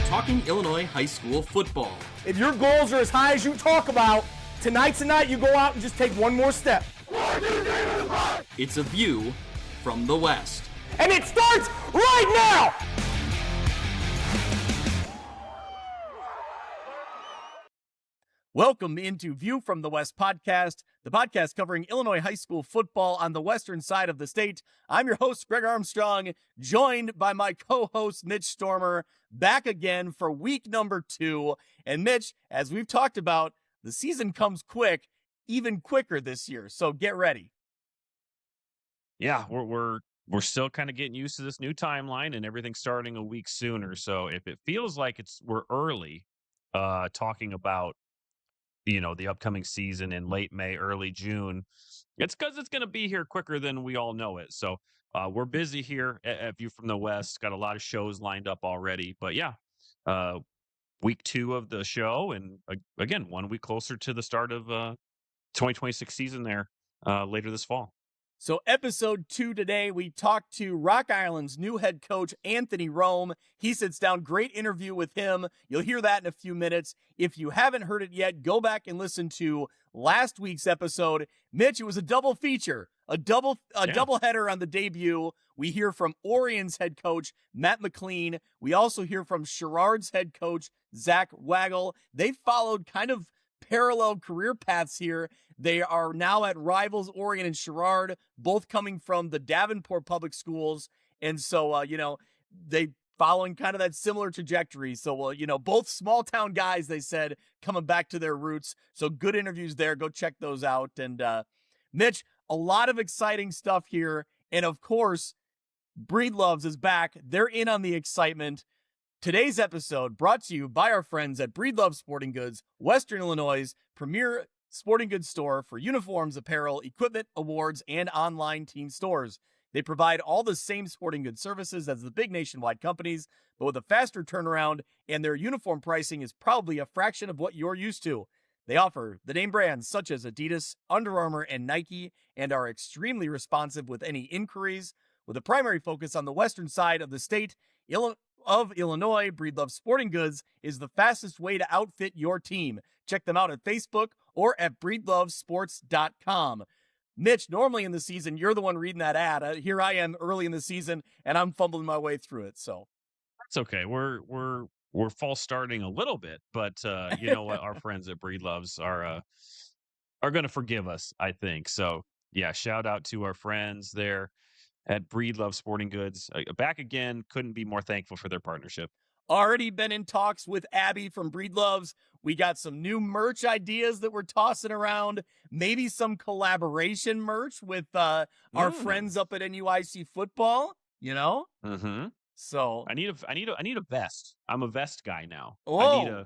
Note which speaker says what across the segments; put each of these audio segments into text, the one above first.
Speaker 1: talking Illinois high school football.
Speaker 2: If your goals are as high as you talk about, tonight's the night you go out and just take one more step.
Speaker 1: It's a view from the West.
Speaker 2: And it starts right now! Welcome into View from the West podcast, the podcast covering Illinois high school football on the western side of the state. I'm your host, Greg Armstrong, joined by my co-host, Mitch Stormer, back again for week number 2. And Mitch, as we've talked about, the season comes quick, even quicker this year, so get ready.
Speaker 3: Yeah, we're still kind of getting used to this new timeline and everything starting a week sooner. So if it feels like we're early, talking about the upcoming season in late May, early June, it's because it's going to be here quicker than we all know it. So we're busy here at View from the West. Got a lot of shows lined up already. But yeah, week 2 of the show, and again 1 week closer to the start of 2026 season there later this fall.
Speaker 2: So episode 2 today, we talked to Rock Island's new head coach, Anthony Roome. He sits down, great interview with him. You'll hear that in a few minutes. If you haven't heard it yet, go back and listen to last week's episode. Mitch, it was a double feature, a double header on the debut. We hear from Orion's head coach, Matt McLean. We also hear from Sherrard's head coach, Zach Waggle. They followed kind of parallel career paths here. They are now at rivals Orion and Sherrard, both coming from the Davenport Public Schools. And so, they following kind of that similar trajectory. So, both small town guys, they said, coming back to their roots. So good interviews there. Go check those out. And Mitch, a lot of exciting stuff here. And of course, Breedloves is back. They're in on the excitement. Today's episode brought to you by our friends at Breedlove Sporting Goods, Western Illinois' premier sporting goods store for uniforms, apparel, equipment, awards, and online team stores. They provide all the same sporting goods services as the big nationwide companies, but with a faster turnaround, and their uniform pricing is probably a fraction of what you're used to. They offer the name brands such as Adidas, Under Armour, and Nike, and are extremely responsive with any inquiries. With a primary focus on the western side of the state, Illinois, Breedlove Sporting Goods is the fastest way to outfit your team. Check them out at Facebook or at breedlovesports.com. Mitch, normally in the season, you're the one reading that ad. Here I am early in the season, and I'm fumbling my way through it. So
Speaker 3: that's okay. We're false starting a little bit, but you know what? Our friends at Breedloves are going to forgive us, I think. So yeah, shout out to our friends there at Breedlove Sporting Goods. Back again, couldn't be more thankful for their partnership.
Speaker 2: Already been in talks with Abby from Breedloves. We got some new merch ideas that we're tossing around. Maybe some collaboration merch with our friends up at NUIC football.
Speaker 3: Mm-hmm.
Speaker 2: So
Speaker 3: I need a vest. I'm a vest guy now.
Speaker 2: Oh.
Speaker 3: I need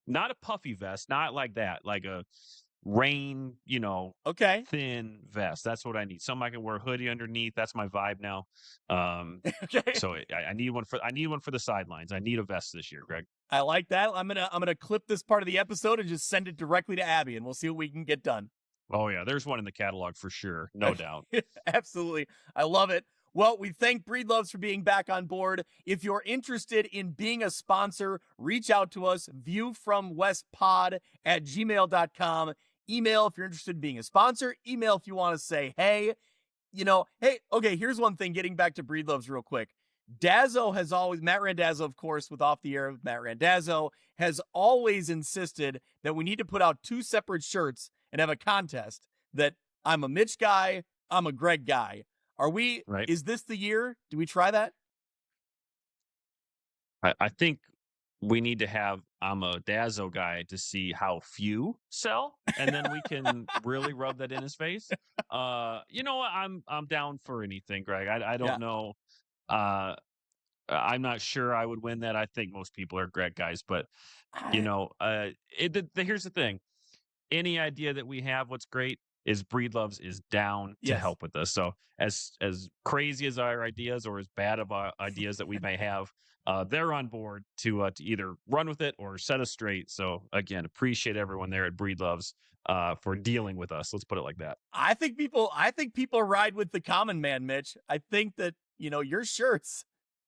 Speaker 3: not a puffy vest, not like that, like a rain,
Speaker 2: okay,
Speaker 3: thin vest. That's what I need. Something I can wear a hoodie underneath. That's my vibe now.
Speaker 2: Okay.
Speaker 3: So I need one for the sidelines. I need a vest this year, Greg.
Speaker 2: I like that. I'm gonna clip this part of the episode and just send it directly to Abby, and we'll see what we can get done.
Speaker 3: Oh yeah, there's one in the catalog for sure, no doubt.
Speaker 2: Absolutely, I love it. Well, we thank Breedloves for being back on board. If you're interested in being a sponsor, reach out to us, viewfromwestpod@gmail.com. Email if you're interested in being a sponsor. Email if you want to say, hey, okay, here's one thing, getting back to Breedloves real quick. Matt Randazzo, of course, with Off the Air with Matt Randazzo, has always insisted that we need to put out 2 separate shirts and have a contest that I'm a Mitch guy, I'm a Greg guy. Are we,
Speaker 3: right?
Speaker 2: Is this the year? Do we try that?
Speaker 3: I think we need to have I'm a Dazzo guy to see how few sell, and then we can really rub that in his face. You know what? I'm down for anything, Greg. I don't know. I'm not sure I would win that. I think most people are Greg guys, but here's the thing. Any idea that we have, what's great is Breedloves is down to help with us. So as crazy as our ideas or as bad of our ideas that we may have, they're on board to either run with it or set us straight. So again, appreciate everyone there at Breedloves for dealing with us. Let's put it like that.
Speaker 2: I think people ride with the common man, Mitch. I think that, your shirts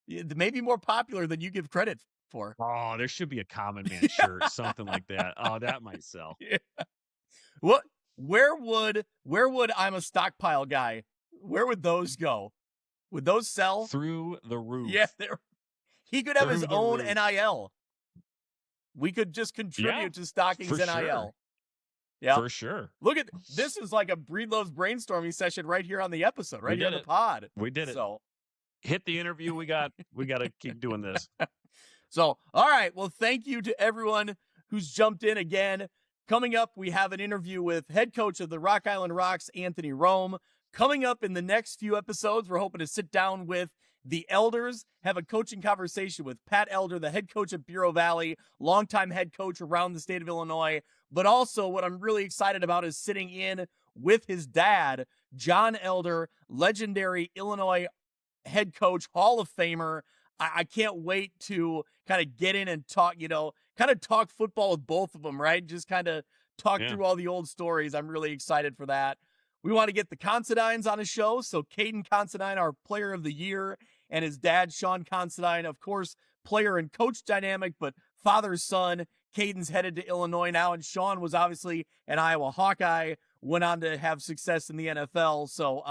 Speaker 2: may be more popular than you give credit for.
Speaker 3: Oh, there should be a Common Man shirt, something like that. Oh, that might sell.
Speaker 2: Yeah. What? Where would I'm a stockpile guy? Where would those go? Would those sell?
Speaker 3: Through the roof.
Speaker 2: Yeah, he could have his
Speaker 3: Through the
Speaker 2: own
Speaker 3: roof.
Speaker 2: NIL. We could just contribute to Stockings
Speaker 3: for
Speaker 2: NIL.
Speaker 3: sure.
Speaker 2: Yeah,
Speaker 3: For sure.
Speaker 2: Look at this is like a Breed Loves brainstorming session right here on the episode, right here on the pod.
Speaker 3: We did it.
Speaker 2: So
Speaker 3: Hit the interview. We got to keep doing this.
Speaker 2: So, all right. Well, thank you to everyone who's jumped in again. Coming up, we have an interview with head coach of the Rock Island Rocks, Anthony Roome. Coming up in the next few episodes, we're hoping to sit down with the Elders, have a coaching conversation with Pat Elder, the head coach at Bureau Valley, longtime head coach around the state of Illinois. But also what I'm really excited about is sitting in with his dad, John Elder, legendary Illinois head coach, Hall of Famer. I can't wait to kind of get in and talk, kind of talk football with both of them, right? Just kind of talk through all the old stories. I'm really excited for that. We want to get the Considines on a show. So Caden Considine, our player of the year, and his dad, Sean Considine, of course, player and coach dynamic, but father, son. Caden's headed to Illinois now, and Sean was obviously an Iowa Hawkeye, went on to have success in the NFL. So,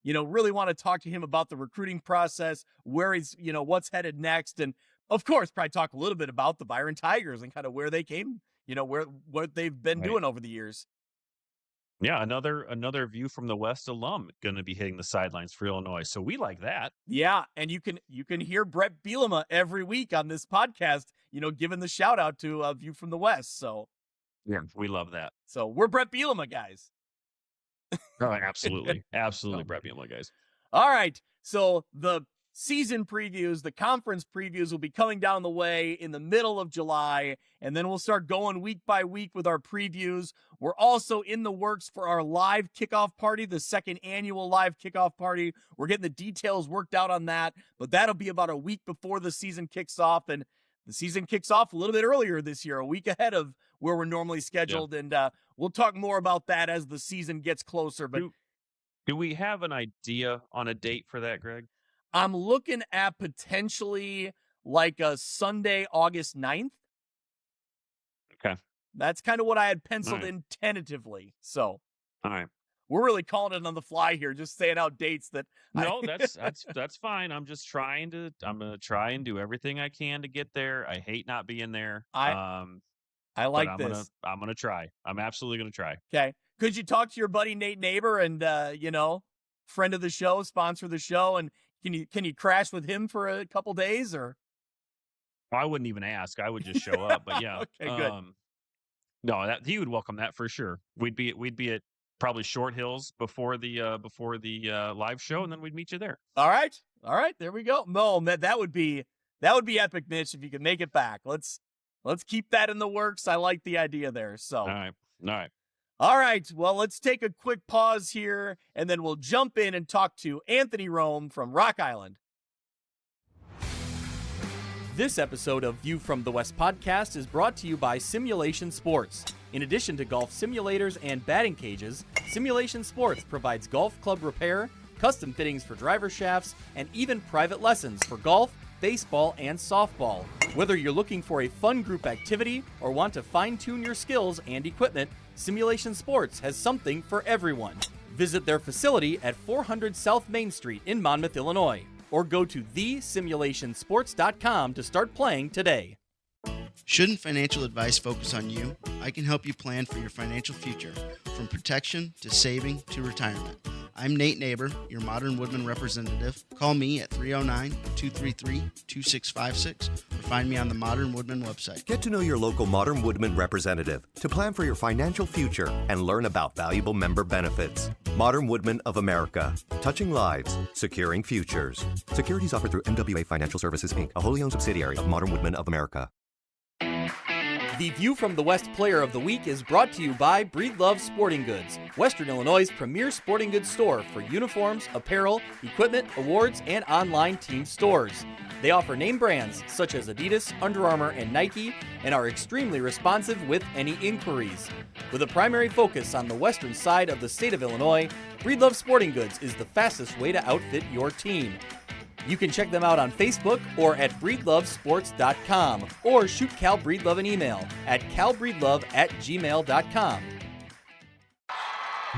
Speaker 2: really want to talk to him about the recruiting process, where he's, what's headed next. And of course, probably talk a little bit about the Byron Tigers and kind of where they came, what they've been doing over the years.
Speaker 3: Yeah, another View from the West alum going to be hitting the sidelines for Illinois. So we like that.
Speaker 2: Yeah, and you can hear Brett Bielema every week on this podcast, giving the shout out to View from the West. So
Speaker 3: yeah, we love that.
Speaker 2: So we're Brett Bielema guys.
Speaker 3: Oh, absolutely. Absolutely, Brett Bielema guys.
Speaker 2: All right. So the season previews, the conference previews will be coming down the way in the middle of July, and then we'll start going week by week with our previews. We're also in the works for our live kickoff party, the second annual live kickoff party. We're getting the details worked out on that, but that'll be about a week before the season kicks off, and the season kicks off a little bit earlier this year, a week ahead of where we're normally scheduled, and we'll talk more about that as the season gets closer. But
Speaker 3: do we have an idea on a date for that, Greg?
Speaker 2: I'm looking at potentially like a Sunday, August 9th.
Speaker 3: Okay.
Speaker 2: That's kind of what I had penciled in tentatively. So,
Speaker 3: all right.
Speaker 2: We're really calling it on the fly here, just saying out dates that.
Speaker 3: No, that's fine. I'm just I'm going to try and do everything I can to get there. I hate not being there.
Speaker 2: I like this.
Speaker 3: I'm going to try. I'm absolutely going to try.
Speaker 2: Okay. Could you talk to your buddy Nate Neighbor and, friend of the show, sponsor of the show, and can you crash with him for a couple days or?
Speaker 3: I wouldn't even ask. I would just show up. But yeah.
Speaker 2: Okay, good.
Speaker 3: No, he would welcome that for sure. We'd be at probably Short Hills before the live show, and then we'd meet you there.
Speaker 2: All right. There we go. No, that would be epic, Mitch, if you could make it back. Let's keep that in the works. I like the idea there. So. All right. Well, let's take a quick pause here, and then we'll jump in and talk to Anthony Roome from Rock Island. This episode of View from the West podcast is brought to you by Simulation Sports. In addition to golf simulators and batting cages, Simulation Sports provides golf club repair, custom fittings for driver shafts, and even private lessons for golf, baseball, and softball. Whether you're looking for a fun group activity or want to fine-tune your skills and equipment, Simulation Sports has something for everyone. Visit their facility at 400 South Main Street in Monmouth, Illinois, or go to thesimulationsports.com to start playing today.
Speaker 4: Shouldn't financial advice focus on you? I can help you plan for your financial future, from protection to saving to retirement. I'm Nate Neighbor, your Modern Woodman representative. Call me at 309-233-2656 or find me on the Modern Woodman website.
Speaker 5: Get to know your local Modern Woodman representative to plan for your financial future and learn about valuable member benefits. Modern Woodman of America. Touching lives, securing futures. Securities offered through MWA Financial Services, Inc., a wholly owned subsidiary of Modern Woodman of America.
Speaker 2: The View from the West Player of the Week is brought to you by Breed Love Sporting Goods, Western Illinois' premier sporting goods store for uniforms, apparel, equipment, awards, and online team stores. They offer name brands such as Adidas, Under Armour, and Nike, and are extremely responsive with any inquiries. With a primary focus on the western side of the state of Illinois, Breed Love Sporting Goods is the fastest way to outfit your team. You can check them out on Facebook or at breedlovesports.com, or shoot Cal Breedlove an email at calbreedlove@gmail.com.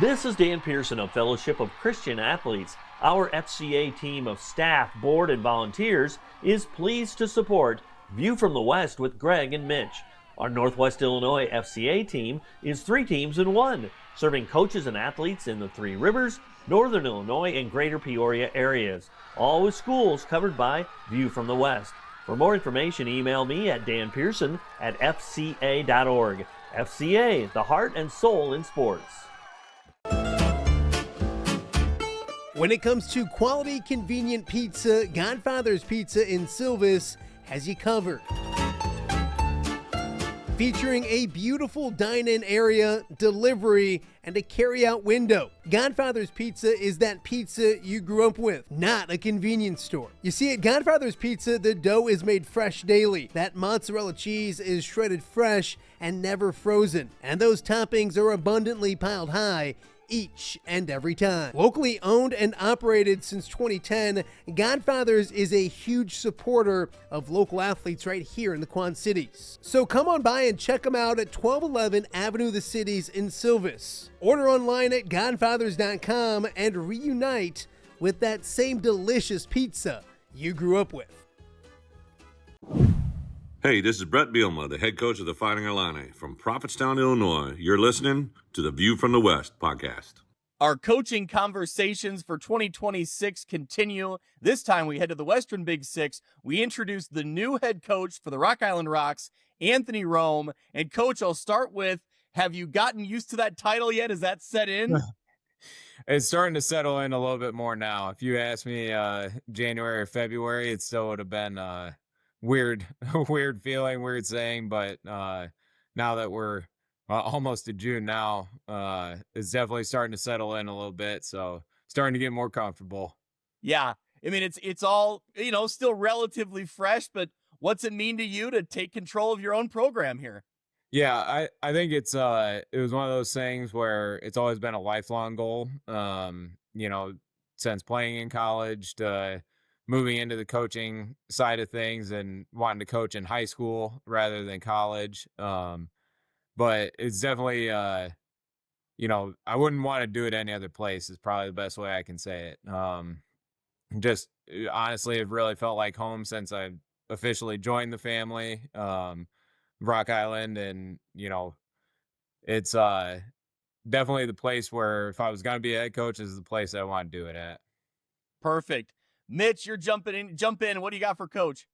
Speaker 6: This is Dan Pearson of Fellowship of Christian Athletes. Our FCA team of staff, board, and volunteers is pleased to support View from the West with Greg and Mitch. Our Northwest Illinois FCA team is 3 teams in 1, serving coaches and athletes in the Three Rivers, Northern Illinois, and Greater Peoria areas, all with schools covered by View from the West. For more information, email me at danpearson@fca.org. FCA, the heart and soul in sports.
Speaker 7: When it comes to quality, convenient pizza, Godfather's Pizza in Silvis has you covered. Featuring a beautiful dine-in area, delivery, and a carry-out window. Godfather's Pizza is that pizza you grew up with, not a convenience store. You see, at Godfather's Pizza, the dough is made fresh daily. That mozzarella cheese is shredded fresh and never frozen. And those toppings are abundantly piled high each and every time. Locally owned and operated since 2010, Godfather's is a huge supporter of local athletes right here in the Quad Cities. So come on by and check them out at 1211 Avenue of the Cities in Silvis. Order online at godfathers.com and reunite with that same delicious pizza you grew up with.
Speaker 8: Hey, this is Brett Bielma, the head coach of the Fighting Illini from Prophetstown, Illinois. You're listening to the View from the West podcast.
Speaker 2: Our coaching conversations for 2026 continue. This time we head to the Western Big Six. We introduce the new head coach for the Rock Island Rocks, Anthony Roome. And Coach, I'll start with, have you gotten used to that title yet? Is that set in?
Speaker 9: It's starting to settle in a little bit more now. If you asked me January or February, it still would have been weird feeling, weird saying, but now that we're almost to June now, it's definitely starting to settle in a little bit, so starting to get more comfortable.
Speaker 2: Yeah, I mean, it's all, still relatively fresh, but what's it mean to you to take control of your own program here?
Speaker 9: Yeah, I think it was one of those things where it's always been a lifelong goal, since playing in college to moving into the coaching side of things and wanting to coach in high school rather than college. But it's definitely, I wouldn't want to do it any other place is probably the best way I can say it. Just honestly, it really felt like home since I officially joined the family, Rock Island. And, it's definitely the place where if I was going to be a head coach, this is the place I want to do it at.
Speaker 2: Perfect. Mitch, you're jump in. What do you got for Coach?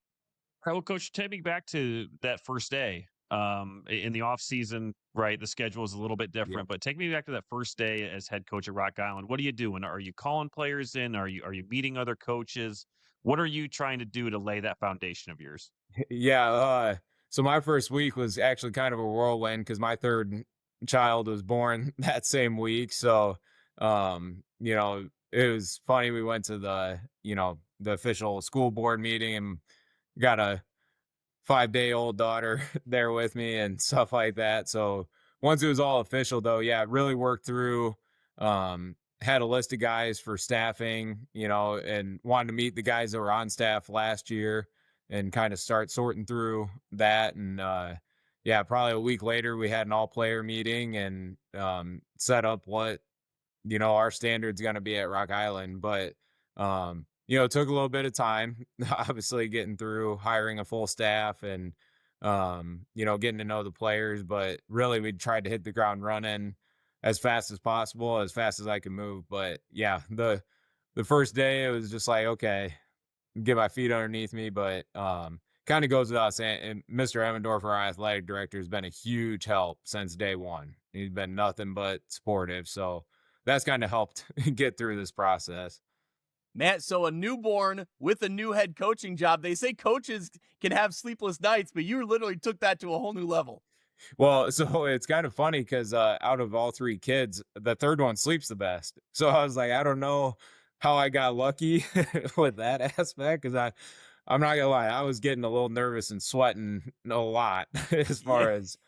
Speaker 3: All right, well, Coach, take me back to that first day in the off season, right? The schedule is a little bit different, but take me back to that first day as head coach at Rock Island. What are you doing? Are you calling players in? Are you meeting other coaches? What are you trying to do to lay that foundation of yours?
Speaker 9: Yeah. So my first week was actually kind of a whirlwind because my third child was born that same week. So, it was funny. We went to the official school board meeting and got a 5-day-old daughter there with me and stuff like that. So once it was all official though, yeah, really worked through, had a list of guys for staffing, and wanted to meet the guys that were on staff last year and kind of start sorting through that. And, probably a week later we had an all player meeting and, set up what, our standard's going to be at Rock Island, but, it took a little bit of time, obviously getting through hiring a full staff and, getting to know the players, but really we tried to hit the ground running as fast as possible, as fast as I could move. But yeah, the first day it was just like, okay, get my feet underneath me, but, kind of goes without saying, and Mr. Emmendorf, our athletic director, has been a huge help since day one. He's been nothing but supportive. So that's kind of helped get through this process.
Speaker 2: Matt, so a newborn with a new head coaching job. They say coaches can have sleepless nights, but you literally took that to a whole new level.
Speaker 9: Well, so it's kind of funny because out of all 3 kids, the third one sleeps the best. So I was like, I don't know how I got lucky with that aspect because I'm not gonna lie, I was getting a little nervous and sweating a lot as far as,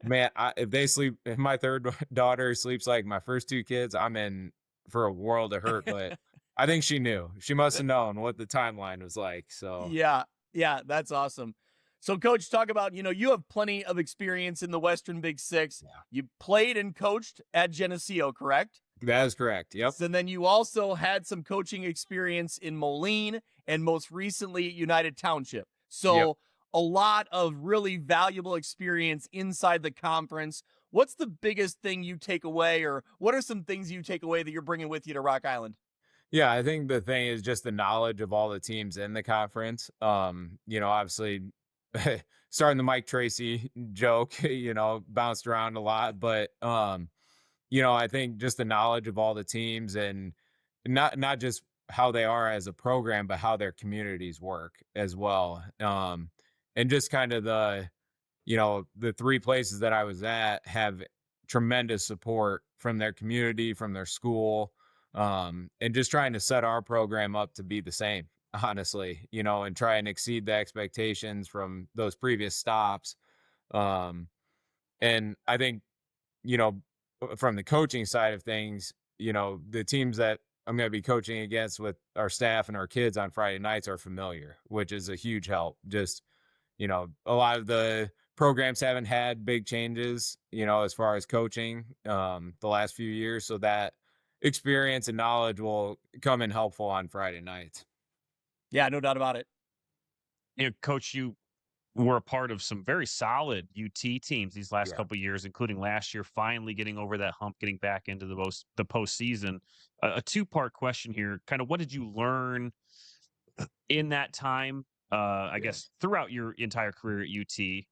Speaker 9: man, if my third daughter sleeps like my first 2 kids, I'm in for a world of hurt. But I think she knew. She must have known what the timeline was like. So
Speaker 2: Yeah, yeah, that's awesome. So, Coach, talk about, you have plenty of experience in the Western Big Six.
Speaker 9: Yeah.
Speaker 2: You played and coached at Geneseo, correct?
Speaker 9: that is correct. Yep.
Speaker 2: So then you also had some coaching experience in Moline and most recently United Township. So a lot of really valuable experience inside the conference. What's the biggest thing you take away, or what are some things you take away that you're bringing with you to Rock Island?
Speaker 9: Yeah, I think the thing is just the knowledge of all the teams in the conference. Obviously starting the Mike Tracy joke, bounced around a lot, but I think just the knowledge of all the teams and not just how they are as a program, but how their communities work as well. And just kind of the three places that I was at have tremendous support from their community, from their school, and just trying to set our program up to be the same, honestly, and try and exceed the expectations from those previous stops. Um, and I think, you know, from the coaching side of things, the teams that I'm going to be coaching against with our staff and our kids on Friday nights are familiar, which is a huge help. Just, a lot of the programs haven't had big changes, as far as coaching the last few years. So that experience and knowledge will come in helpful on Friday nights.
Speaker 2: Yeah, no doubt about it.
Speaker 3: Coach, you were a part of some very solid UT teams these last
Speaker 9: Yeah.
Speaker 3: couple of years, including last year, finally getting over that hump, getting back into the postseason. A two-part question here. Kind of what did you learn in that time, I guess, throughout your entire career at UT,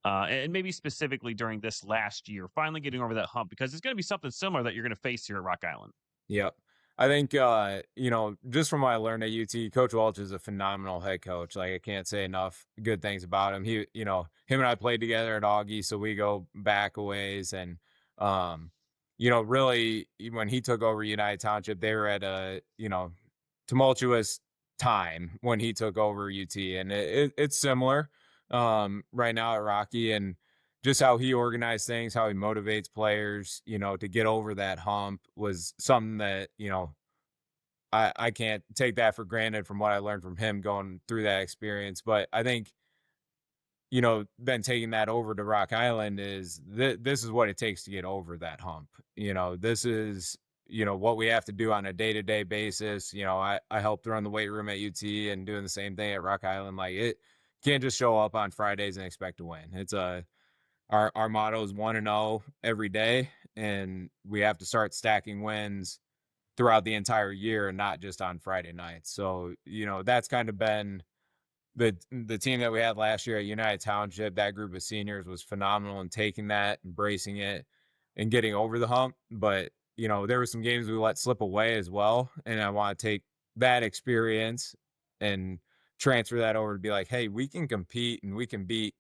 Speaker 3: and maybe specifically during this last year, finally getting over that hump, because it's going to be something similar that you're going to face here at Rock Island.
Speaker 9: Yep. I think, just from what I learned at UT, Coach Welch is a phenomenal head coach. Like, I can't say enough good things about him. Him and I played together at Augie, so we go back a ways. And, really, when he took over United Township, they were at a, tumultuous time when he took over UT. And it's similar right now at Rocky. And just how he organized things, how he motivates players, to get over that hump was something that, I can't take that for granted from what I learned from him going through that experience. But I think, then taking that over to Rock Island is this is what it takes to get over that hump. This is, what we have to do on a day-to-day basis. I helped run the weight room at UT and doing the same thing at Rock Island. Like, it can't just show up on Fridays and expect to win. It's our motto is 1-0 every day, and we have to start stacking wins throughout the entire year and not just on Friday nights. So, that's kind of been the team that we had last year at United Township. That group of seniors was phenomenal in taking that, embracing it, and getting over the hump. But, there were some games we let slip away as well, and I want to take that experience and transfer that over to be like, hey, we can compete and we can beat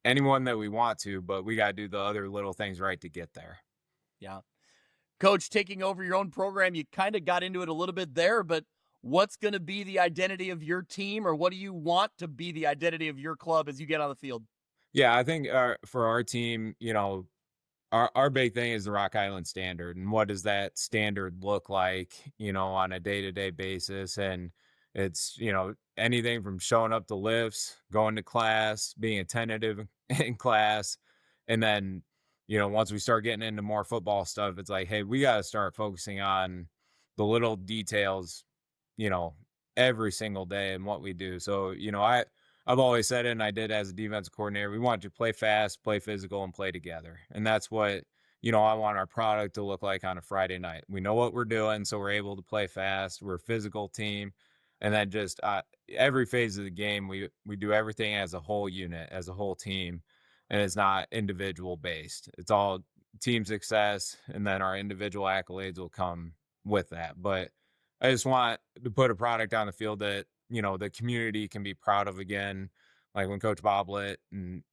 Speaker 9: anyone that we want to, but we got to do the other little things right to get there.
Speaker 2: Yeah. Coach, taking over your own program, you kind of got into it a little bit there, but what's going to be the identity of your team, or what do you want to be the identity of your club as you get on the field?
Speaker 9: Yeah, I think for our team, our big thing is the Rock Island standard. And what does that standard look like, on a day-to-day basis? And it's, anything from showing up to lifts, going to class, being attentive in class. And then, once we start getting into more football stuff, it's like, hey, we got to start focusing on the little details, every single day and what we do. So, I've always said it, and I did as a defensive coordinator, we want you to play fast, play physical, and play together. And that's what, I want our product to look like on a Friday night. We know what we're doing, so we're able to play fast. We're a physical team. And then just every phase of the game, we do everything as a whole unit, as a whole team, and it's not individual based. It's all team success, and then our individual accolades will come with that. But I just want to put a product on the field that, the community can be proud of again. Like when Coach Boblet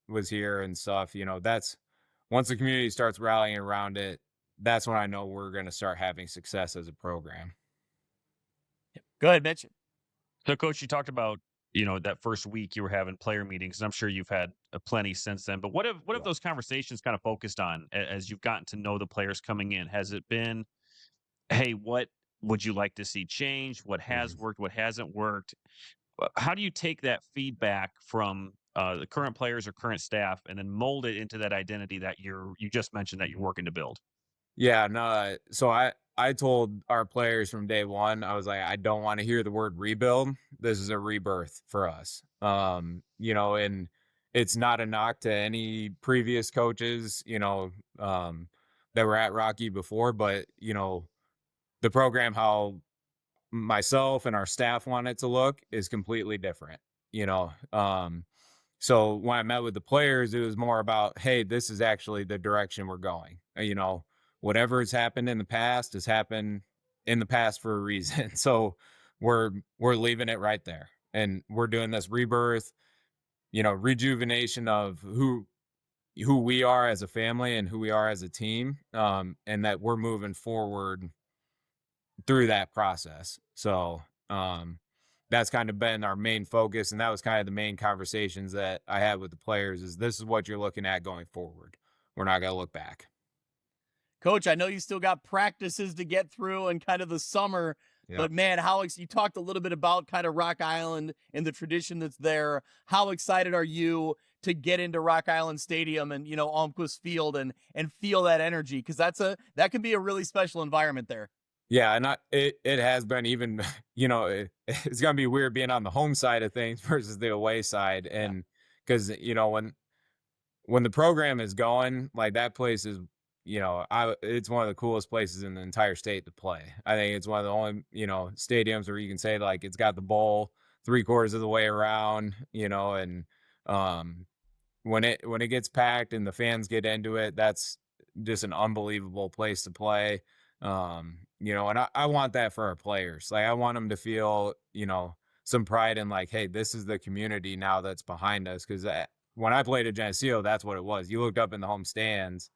Speaker 9: was here and stuff, that's once the community starts rallying around it, that's when I know we're going to start having success as a program.
Speaker 2: Go ahead, Mitch.
Speaker 3: So, Coach, you talked about, that first week you were having player meetings, and I'm sure you've had plenty since then. But what have those conversations kind of focused on as you've gotten to know the players coming in? Has it been, hey, what would you like to see change? What has worked? What hasn't worked? How do you take that feedback from the current players or current staff and then mold it into that identity that you just mentioned that you're working to build?
Speaker 9: Yeah, no. So I told our players from day one, I was like, I don't want to hear the word rebuild. This is a rebirth for us. And it's not a knock to any previous coaches, that were at Rocky before, but the program, how myself and our staff want it to look, is completely different. You know, so when I met with the players, it was more about, hey, this is actually the direction we're going. Whatever has happened in the past has happened in the past for a reason. So we're leaving it right there. And we're doing this rebirth, rejuvenation of who we are as a family and who we are as a team. And that we're moving forward through that process. So that's kind of been our main focus. And that was kind of the main conversations that I had with the players is this is what you're looking at going forward. We're not going to look back.
Speaker 2: Coach, I know you still got practices to get through and kind of the summer, but man, you talked a little bit about kind of Rock Island and the tradition that's there. How excited are you to get into Rock Island Stadium and, Almquist Field and feel that energy? Because that can be a really special environment there.
Speaker 9: Yeah, and it has been even, it's going to be weird being on the home side of things versus the away side. And because, when the program is going, like that place is, it's one of the coolest places in the entire state to play. I think it's one of the only, stadiums where you can say like it's got the bowl 3/4 of the way around, and when it gets packed and the fans get into it, that's just an unbelievable place to play. And I want that for our players. Like I want them to feel, some pride in like, hey, this is the community now that's behind us. Because when I played at Geneseo, that's what it was. You looked up in the home stands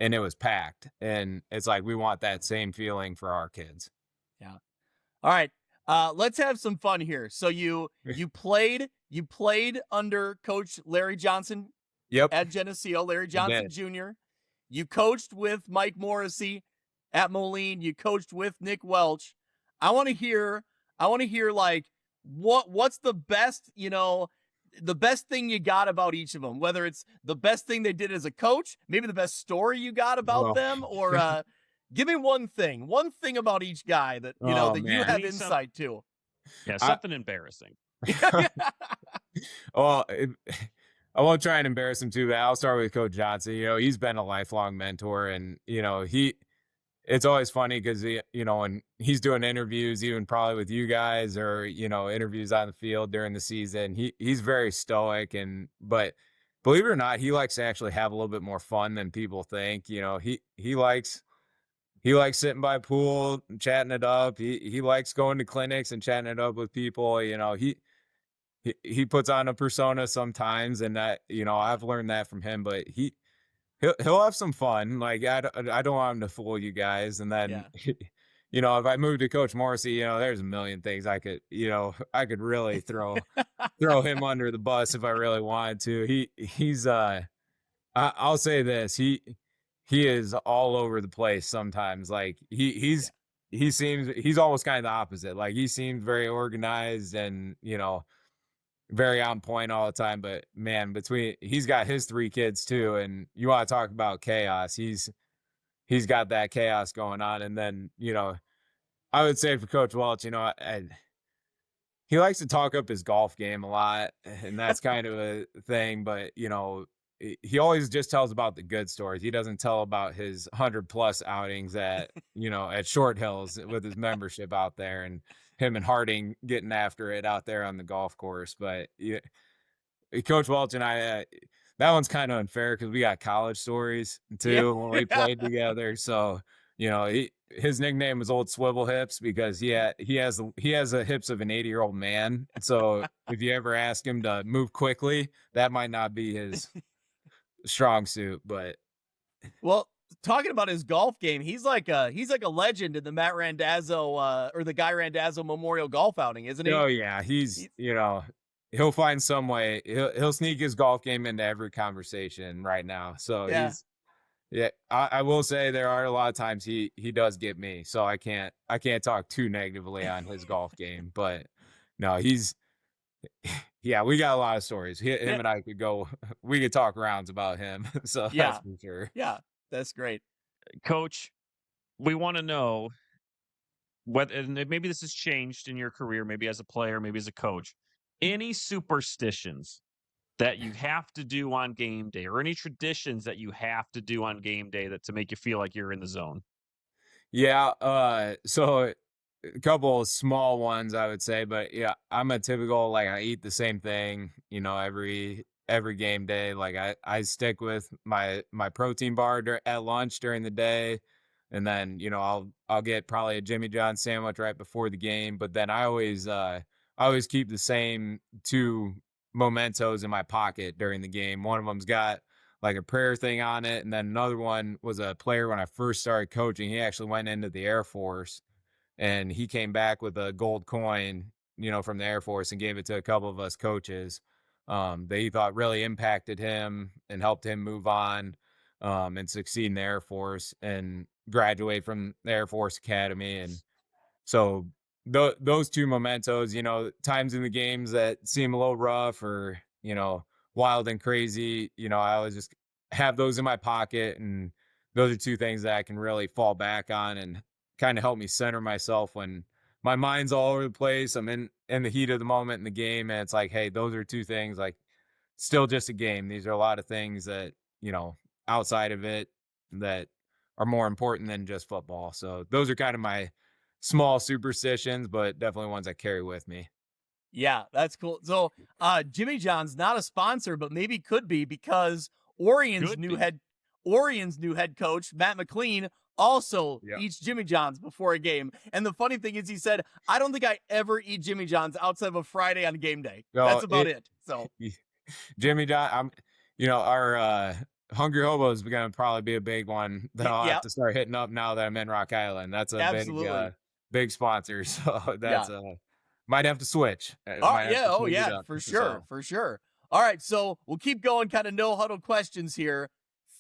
Speaker 9: and it was packed. And it's like, we want that same feeling for our kids.
Speaker 2: Yeah. All right. Let's have some fun here. So you played under Coach Larry Johnson at Geneseo, Larry Johnson Jr. You coached with Mike Morrissey at Moline. You coached with Nick Welch. I want to hear like what's the best, the best thing you got about each of them, whether it's the best thing they did as a coach, maybe the best story you got about them, or give me one thing about each guy that, that you have insight to.
Speaker 3: Yeah. Something embarrassing.
Speaker 9: Well, I won't try and embarrass him too bad. I'll start with Coach Johnson. He's been a lifelong mentor and, it's always funny because when he's doing interviews, even probably with you guys or, interviews on the field during the season, he's very stoic but believe it or not, he likes to actually have a little bit more fun than people think. He likes sitting by a pool and chatting it up. He likes going to clinics and chatting it up with people. He puts on a persona sometimes and that, I've learned that from him, but he'll have some fun. Like I don't want him to fool you guys. And then, if I move to Coach Morrissey, there's a million things I could really throw him under the bus if I really wanted to. He's I'll say this. He is all over the place sometimes. Like he's almost kind of the opposite. Like he seems very organized and, very on point all the time, but man, he's got his 3 kids too. And you want to talk about chaos. He's got that chaos going on. And then, I would say for Coach Welch, he likes to talk up his golf game a lot and that's kind of a thing, but he always just tells about the good stories. He doesn't tell about his 100+ outings at, at Short Hills with his membership out there and him and Harding getting after it out there on the golf course. But Coach Welch and I, that one's kind of unfair because we got college stories too when we played together. So, his nickname was Old Swivel Hips because he has the hips of an 80-year-old man. So if you ever ask him to move quickly, that might not be his strong suit. But
Speaker 2: well, talking about his golf game, he's like a legend in the Matt Randazzo or the Guy Randazzo Memorial Golf Outing, isn't he?
Speaker 9: Oh yeah, he's he'll find some way. He'll sneak his golf game into every conversation right now. So Yeah, I will say there are a lot of times he does get me, so I can't talk too negatively on his golf game. But no, he's yeah, we got a lot of stories. Him
Speaker 2: Yeah.
Speaker 9: and I could go, we could talk rounds about him. So that's
Speaker 2: Yeah.
Speaker 9: for sure.
Speaker 2: Yeah. That's great.
Speaker 3: Coach, we want to know whether, and maybe this has changed in your career, maybe as a player, maybe as a coach, any superstitions that you have to do on game day, or any traditions that you have to do on game day that to make you feel like you're in the zone?
Speaker 9: Yeah, so a couple of small ones I would say, but yeah, I'm a typical like I eat the same thing, every game day. Like I stick with my protein bar at lunch during the day, and then I'll get probably a Jimmy John sandwich right before the game. But then I always keep the same two mementos in my pocket during the game. One of them's got like a prayer thing on it, and then another one was a player when I first started coaching. He actually went into the Air Force, and he came back with a gold coin, from the Air Force and gave it to a couple of us coaches that he thought really impacted him and helped him move on and succeed in the Air Force and graduate from the Air Force Academy. And so those two mementos, times in the games that seem a little rough or, wild and crazy, I always just have those in my pocket. And those are two things that I can really fall back on and kind of help me center myself when my mind's all over the place. I'm in the heat of the moment in the game. And it's like, hey, those are two things, like, still just a game. These are a lot of things that, outside of it that are more important than just football. So those are kind of my small superstitions, but definitely ones I carry with me.
Speaker 2: Yeah, that's cool. So, Jimmy John's not a sponsor, but maybe could be because Orion's
Speaker 3: Could
Speaker 2: new
Speaker 3: be.
Speaker 2: head coach, Matt McLean, also
Speaker 9: Yeah.
Speaker 2: eats Jimmy John's before a game. And the funny thing is, he said, "I don't think I ever eat Jimmy John's outside of a Friday on game day.
Speaker 9: No,
Speaker 2: That's about it." So,
Speaker 9: Jimmy John, our Hungry Hobo is going to probably be a big one that I'll
Speaker 2: yeah,
Speaker 9: have to start hitting up now that I'm in Rock Island. That's a
Speaker 2: absolutely.
Speaker 9: big sponsor. So
Speaker 2: Yeah.
Speaker 9: that's might have to switch.
Speaker 2: Oh,
Speaker 9: Might have
Speaker 2: yeah.
Speaker 9: to
Speaker 2: Oh,
Speaker 9: change it
Speaker 2: yeah.
Speaker 9: up.
Speaker 2: For sure.
Speaker 9: So,
Speaker 2: For sure. All right. So we'll keep going. Kind of no huddle questions here.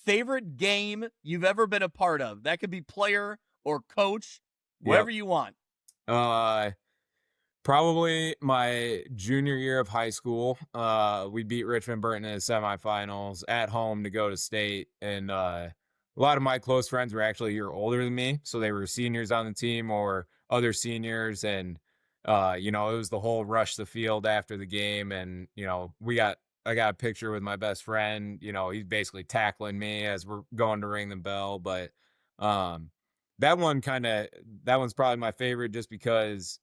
Speaker 2: Favorite game you've ever been a part of? That could be player or coach, whatever you want.
Speaker 9: Probably my junior year of high school. We beat Richmond Burton in the semifinals at home to go to state. And a lot of my close friends were actually a year older than me. So they were seniors on the team or other seniors. And, it was the whole rush the field after the game. And, I got a picture with my best friend. He's basically tackling me as we're going to ring the bell. But that one's probably my favorite just because,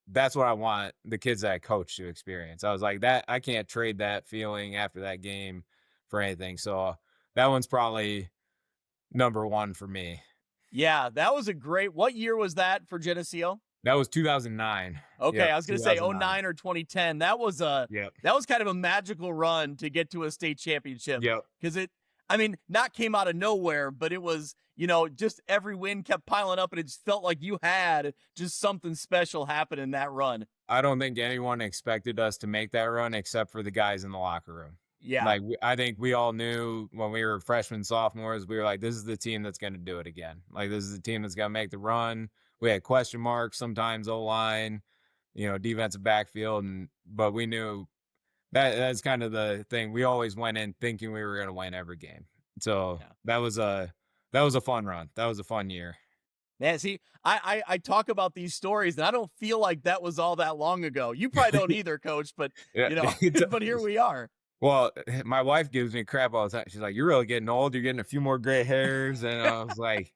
Speaker 9: that's what I want the kids that I coach to experience. I was like, that I can't trade that feeling after that game for anything. So that one's probably number one for me.
Speaker 2: Yeah, that was a great. What year was that for Geneseo?
Speaker 9: That was 2009.
Speaker 2: Okay,
Speaker 9: Yep,
Speaker 2: I was going to say
Speaker 9: 2009.
Speaker 2: 09 or 2010. That was
Speaker 9: Yep.
Speaker 2: kind of a magical run to get to a state championship.
Speaker 9: Yep.
Speaker 2: Because not came out of nowhere, but it was, just every win kept piling up and it just felt like you had just something special happen in that run.
Speaker 9: I don't think anyone expected us to make that run except for the guys in the locker room.
Speaker 2: Yeah.
Speaker 9: Like, I think we all knew when we were freshmen, sophomores, we were like, this is the team that's going to do it again. Like, this is the team that's going to make the run. We had question marks, sometimes O-line, defensive backfield. But we knew that's kind of the thing. We always went in thinking we were going to win every game. So that was a fun run. That was a fun year.
Speaker 2: Man, see, I talk about these stories and I don't feel like that was all that long ago. You probably don't either, Coach, but but here we are.
Speaker 9: Well, my wife gives me crap all the time. She's like, "You're really getting old. You're getting a few more gray hairs." And I was like,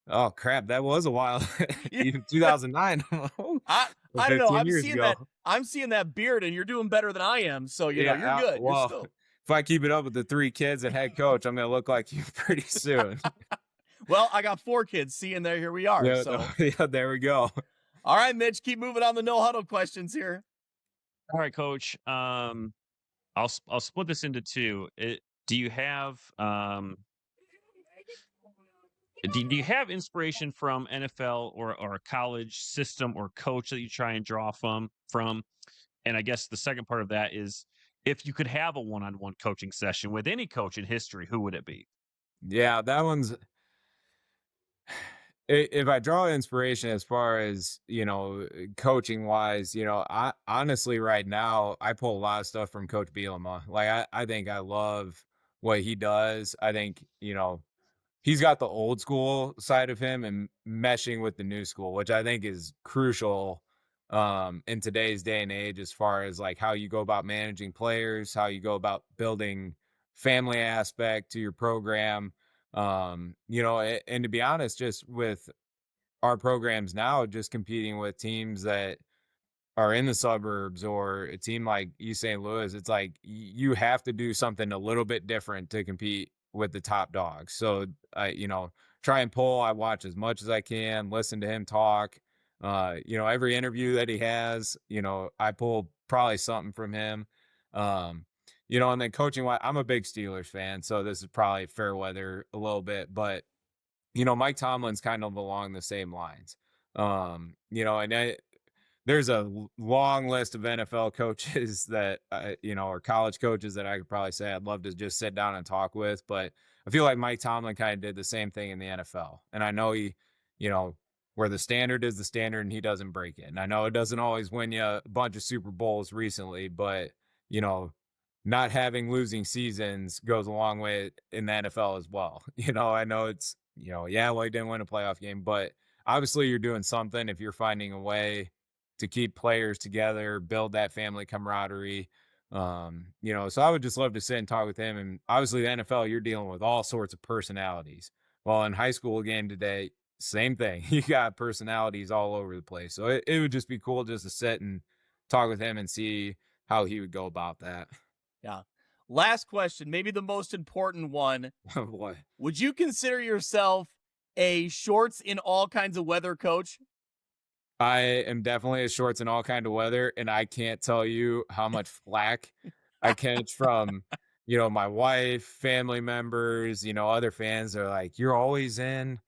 Speaker 9: "Oh crap, that was a while." Even 2009.
Speaker 2: I don't know. I'm
Speaker 9: ago.
Speaker 2: seeing that beard, and you're doing better than I am. So you're good.
Speaker 9: Well,
Speaker 2: you're still...
Speaker 9: if I keep it up with the 3 kids and head coach, I'm gonna look like you pretty soon.
Speaker 2: Well, I got 4 kids. See, and here we are.
Speaker 9: Yeah,
Speaker 2: so
Speaker 9: there we go.
Speaker 2: All right, Mitch, keep moving on the no huddle questions here.
Speaker 3: All right, Coach. I'll split this into 2. Do you have do you have inspiration from NFL or a college system or coach that you try and draw from? And I guess the second part of that is, if you could have a one-on-one coaching session with any coach in history, who would it be?
Speaker 9: Yeah, that one's if I draw inspiration as far as, coaching wise, I honestly right now I pull a lot of stuff from Coach Bielema. Like I think I love what he does. I think, he's got the old school side of him and meshing with the new school, which I think is crucial in today's day and age, as far as like how you go about managing players, how you go about building family aspect to your program. And to be honest, just with our programs now, just competing with teams that are in the suburbs or a team like East St. Louis, it's like you have to do something a little bit different to compete with the top dogs. So I, try and pull. I watch as much as I can, listen to him talk. Every interview that he has, I pull probably something from him. And then coaching wise, I'm a big Steelers fan, so this is probably fair weather a little bit, but Mike Tomlin's kind of along the same lines. There's a long list of NFL coaches that, or college coaches that I could probably say I'd love to just sit down and talk with. But I feel like Mike Tomlin kind of did the same thing in the NFL. And I know he, where the standard is the standard and he doesn't break it. And I know it doesn't always win you a bunch of Super Bowls recently, but, not having losing seasons goes a long way in the NFL as well. I know it's, he didn't win a playoff game, but obviously you're doing something if you're finding a way to keep players together, build that family camaraderie. So I would just love to sit and talk with him. And obviously the NFL, you're dealing with all sorts of personalities. Well, in high school again today, same thing. You got personalities all over the place. So it would just be cool just to sit and talk with him and see how he would go about that.
Speaker 2: Yeah. Last question, maybe the most important one.
Speaker 9: Oh boy.
Speaker 2: Would you consider yourself a shorts in all kinds of weather coach?
Speaker 9: I am definitely a shorts in all kind of weather, and I can't tell you how much flack I catch from, my wife, family members, other fans are like, you're always in,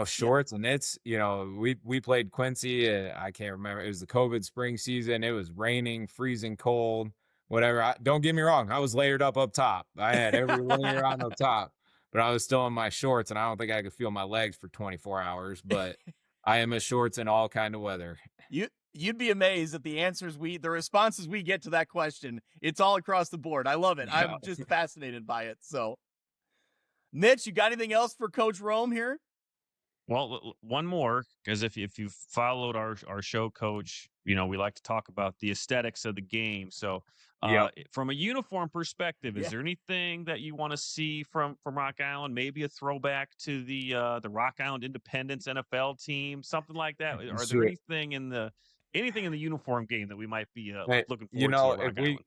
Speaker 9: shorts. And it's, we played Quincy. I can't remember. It was the COVID spring season. It was raining, freezing cold, whatever. Don't get me wrong. I was layered up top. I had every layer on up top, but I was still in my shorts, and I don't think I could feel my legs for 24 hours, but I am a shorts in all kind of weather.
Speaker 2: You'd be amazed at the responses we get to that question. It's all across the board. I love it. I'm just fascinated by it. So, Mitch, you got anything else for Coach Roome here?
Speaker 3: Well, one more, because if you've followed our show, Coach, we like to talk about the aesthetics of the game. So from a uniform perspective, is there anything that you want to see from Rock Island? Maybe a throwback to the Rock Island Independence NFL team, something like that? Are there anything in the uniform game that we might be looking forward to?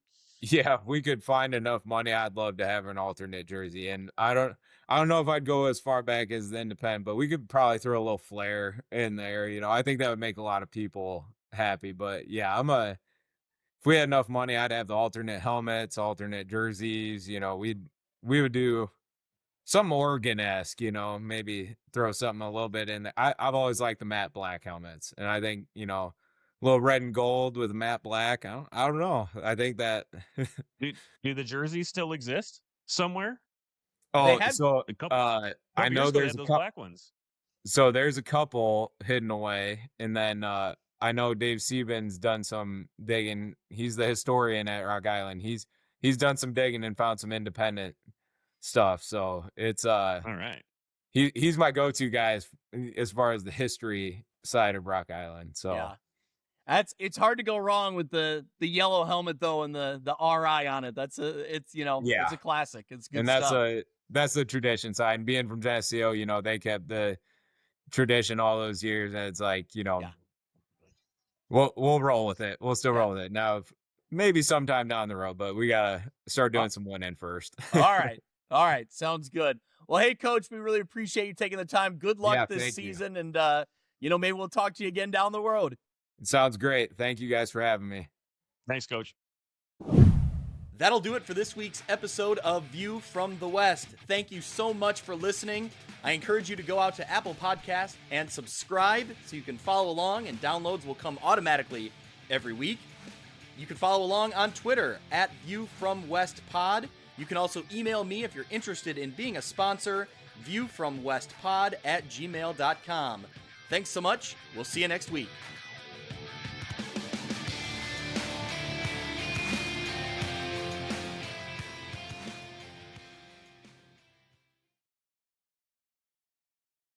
Speaker 9: If we could find enough money, I'd love to have an alternate jersey. And I don't know if I'd go as far back as the Independent, but we could probably throw a little flair in there. I think that would make a lot of people happy. But yeah, if we had enough money, I'd have the alternate helmets, alternate jerseys. We would do some Oregon-esque, maybe throw something a little bit in there. I've always liked the matte black helmets, and I think, a little red and gold with matte black. I don't know. I think that
Speaker 3: do the jerseys still exist somewhere?
Speaker 9: Oh,
Speaker 3: I know there's those black ones.
Speaker 9: So there's a couple hidden away, and then I know Dave Siebens done some digging. He's the historian at Rock Island. He's done some digging and found some independent stuff. So it's
Speaker 3: all right.
Speaker 9: He's my go-to guy as far as the history side of Rock Island. So
Speaker 2: yeah. It's hard to go wrong with the yellow helmet though and the RI on it. It's a classic. It's good stuff.
Speaker 9: And that's the tradition side. And being from Geneseo, they kept the tradition all those years, and it's like, we'll roll with it. We'll still roll with it. Now maybe sometime down the road, but we gotta start doing some winning first.
Speaker 2: All right. Sounds good. Well, hey Coach, we really appreciate you taking the time. Good luck this season. And maybe we'll talk to you again down the road.
Speaker 9: Sounds great. Thank you guys for having me.
Speaker 3: Thanks, Coach.
Speaker 2: That'll do it for this week's episode of View from the West. Thank you so much for listening. I encourage you to go out to Apple Podcasts and subscribe so you can follow along, and downloads will come automatically every week. You can follow along on Twitter at ViewFromWestPod. You can also email me if you're interested in being a sponsor, viewfromwestpod@gmail.com. Thanks so much. We'll see you next week.